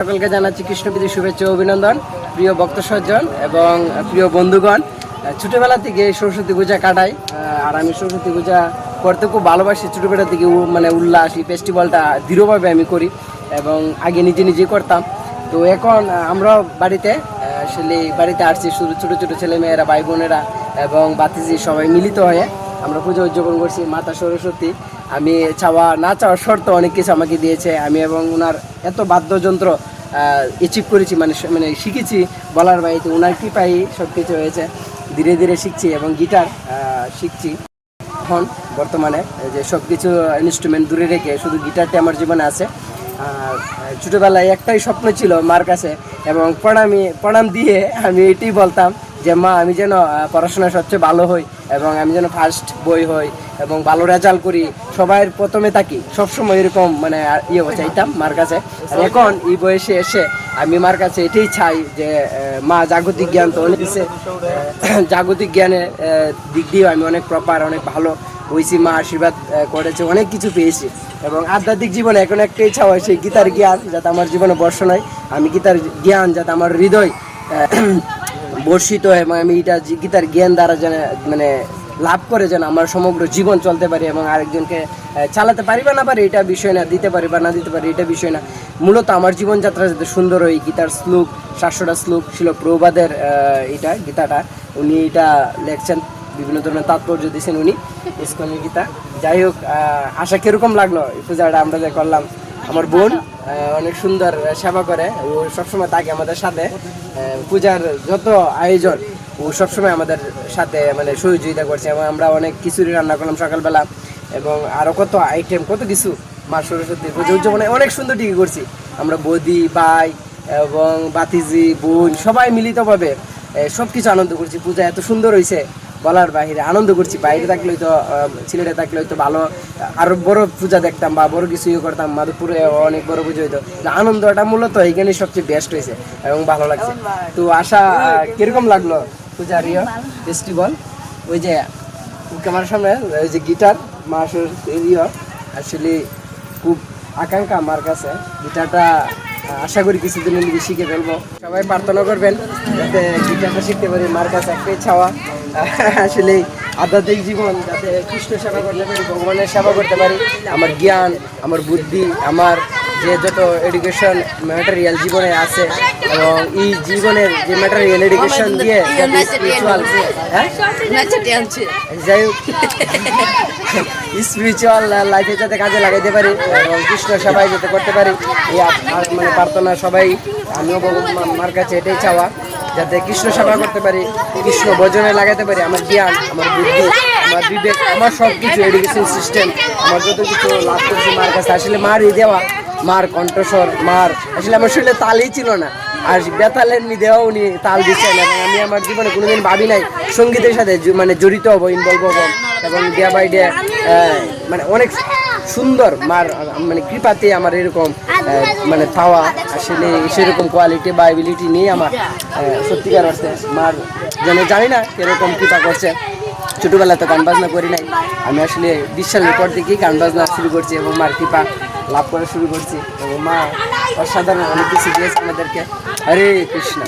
সকলকে জানাচ্ছি কৃষ্ণপ্রীতি শুভেচ্ছা অভিনন্দন। প্রিয় ভক্ত সজ্জন এবং প্রিয় বন্ধুগণ, ছোটোবেলা থেকে সরস্বতী পূজা কাটাই। আর আমি সরস্বতী পূজা করতে খুব ভালোবাসি। ছোটোবেলা থেকে উল্লাস এই ফেস্টিভ্যালটা দৃঢ়ভাবে আমি করি এবং আগে নিজে নিজেই করতাম। তো এখন আমরা বাড়িতে আসছি, শুধু ছোটো ছোটো ছেলেমেয়েরা, ভাই বোনেরা এবং বাতিজি সবাই মিলিত হয়ে আমরা পুজো উদযাপন করছি মাতা সরস্বতী। আমি না চাওয়ার শর্ত অনেক কিছু আমাকে দিয়েছে। আমি এবং ওনার এত বাদ্যযন্ত্র অ্যাচিভ করেছি, মানে শিখেছি বলার বাইরে। ওনার কৃপাই সব কিছু হয়েছে। ধীরে ধীরে শিখছি এবং গিটার শিখছি। এখন বর্তমানে যে সব কিছু ইনস্ট্রুমেন্ট দূরে রেখে শুধু গিটারটি আমার জীবনে আছে। আর ছোটোবেলায় একটাই স্বপ্ন ছিল মার কাছে, এবং প্রণাম দিয়ে আমি এটাই বলতাম যে মা, আমি যেন পড়াশোনায় সবচেয়ে ভালো হই এবং আমি যেন ফার্স্ট বই হই এবং ভালো রেজাল্ট করি, সবাই প্রথমে থাকি, সবসময় এরকম চাইতাম মার কাছে। এখন এই বয়সে এসে আমি মার কাছে এটাই চাই যে মা, জাগতিক জ্ঞান তো অনেক দিচ্ছে, জাগতিক জ্ঞানের দিক দিয়েও আমি অনেক প্রপার, অনেক ভালো হয়েছি। মা আশীর্বাদ করেছে, অনেক কিছু পেয়েছি। এবং আধ্যাত্মিক জীবনে এখন একটা ইচ্ছা হয় সেই গীতার জ্ঞান যাতে আমার জীবনে বর্ষণ হয়। আমি গীতার জ্ঞান যাতে আমার হৃদয় বর্ষিত হয় এবং আমি এটা গীতার জ্ঞান দ্বারা যেন লাভ করে যেন আমার সমগ্র জীবন চলতে পারি এবং আরেকজনকে চালাতে পারি বা না পারি এটা বিষয় না, দিতে পারি বা না দিতে পারি এটা বিষয় না। মূলত আমার জীবনযাত্রা যাতে সুন্দর হয়। গীতার শ্লোক 700টা শ্লোক ছিল প্রভুপাদের, গীতাটা উনি এটা লেখছেন, বিভিন্ন ধরনের তাৎপর্য দিয়েছেন উনি, ইসকনের গীতা। যাই হোক, আশা কীরকম লাগলো এই পূজাটা আমরা যে করলাম। আমার বোন অনেক সুন্দর সেবা করে, ও সবসময় থাকে আমাদের সাথে। পূজার যত আয়োজন ও সবসময় আমাদের সাথে সহযোগিতা করছে এবং আমরা অনেক খিচুড়ি রান্না করলাম সকালবেলা এবং আরও কত আইটেম, কত কিছু মা সরস্বতীর পুজো উদযাপনে অনেক সুন্দর টিকি করছি আমরা। বৌদি, ভাই এবং বাতিজি, বোন সবাই মিলিতভাবে সব কিছু আনন্দ করছি। পূজা এত সুন্দর হয়েছে বলার বাহিরে, আনন্দ করছি। বাইরে থাকলে হয়তো, সিলেটে থাকলে হয়তো ভালো আরও বড় পূজা দেখতাম বা বড় কিছু করতাম। মাধবপুরে অনেক বড় পুজো হইতো। আনন্দটা মূলত এইখানে সবচেয়ে বেস্ট হয়েছে এবং ভালো লাগছে। তো আশা কিরকম লাগলো পূজার ফেস্টিভ্যাল? ওই যে ক্যামেরার সামনে ওই যে গিটার মা আসলে খুব আকাঙ্ক্ষা আমার কাছে। গিটারটা আশা করি কিছুদিনের মধ্যে শিখে ফেলবো। সবাই প্রার্থনা করবেন যাতে গিটারটা শিখতে পারি। মার কাছে একটাই চাওয়া, আসলে আধ্যাত্মিক জীবন যাতে কৃষ্ণ সেবা করতে পারি, ভগবানের সেবা করতে পারি। আমার জ্ঞান, আমার বুদ্ধি, আমার যে যত এডুকেশন ম্যাটেরিয়াল জীবনে আছে এবং এই জীবনের যে ম্যাটেরিয়াল এডুকেশন দিয়ে স্পিরিচুয়াল, যাই হোক স্পিরিচুয়াল লাইফে যাতে কাজে লাগাইতে পারি এবং কৃষ্ণ সেবাই যাতে করতে পারি, এই প্রার্থনা সবাই। আমিও মার কাছে এটাই চাওয়া যাতে কৃষ্ণ সেবা করতে পারি, কৃষ্ণ ভজনে লাগাতে পারি। আমার জ্ঞান, আমার বুদ্ধি, আমার বিবেক, আমার সব কিছু এডুকেশন সিস্টেম, আমার যত কিছু লাভ করছি মার কাছে। আসলে মারই দেওয়া, মার কণ্ঠস্বর, মার আসলে আমার শরীরে তালই ছিল না, আর বেতালের দেওয়া উনি তাল দিচ্ছেন। এবং আমি আমার জীবনে কোনোদিন ভাবি নাই সঙ্গীতের সাথে জড়িত হবো, ইনভলভ হবো এবং ডে বাই ডে অনেক সুন্দর মার কৃপাতে আমার এরকম পাওয়া। আসলে সেরকম কোয়ালিটি বা এবিলিটি নিয়ে আমার সত্যিকার অর্থে মার জানি না কিরকম কৃপা করছে। ছোটোবেলায় তো গান বাজনা করি নাই, আমি আসলে 20 সালের পর থেকেই গান বাজনা শুরু করছি এবং মার কৃপা লাভ করা শুরু করছি এবং মা অসাধারণ অনেক কিছু দিয়েছে আমাদেরকে। হরে কৃষ্ণ।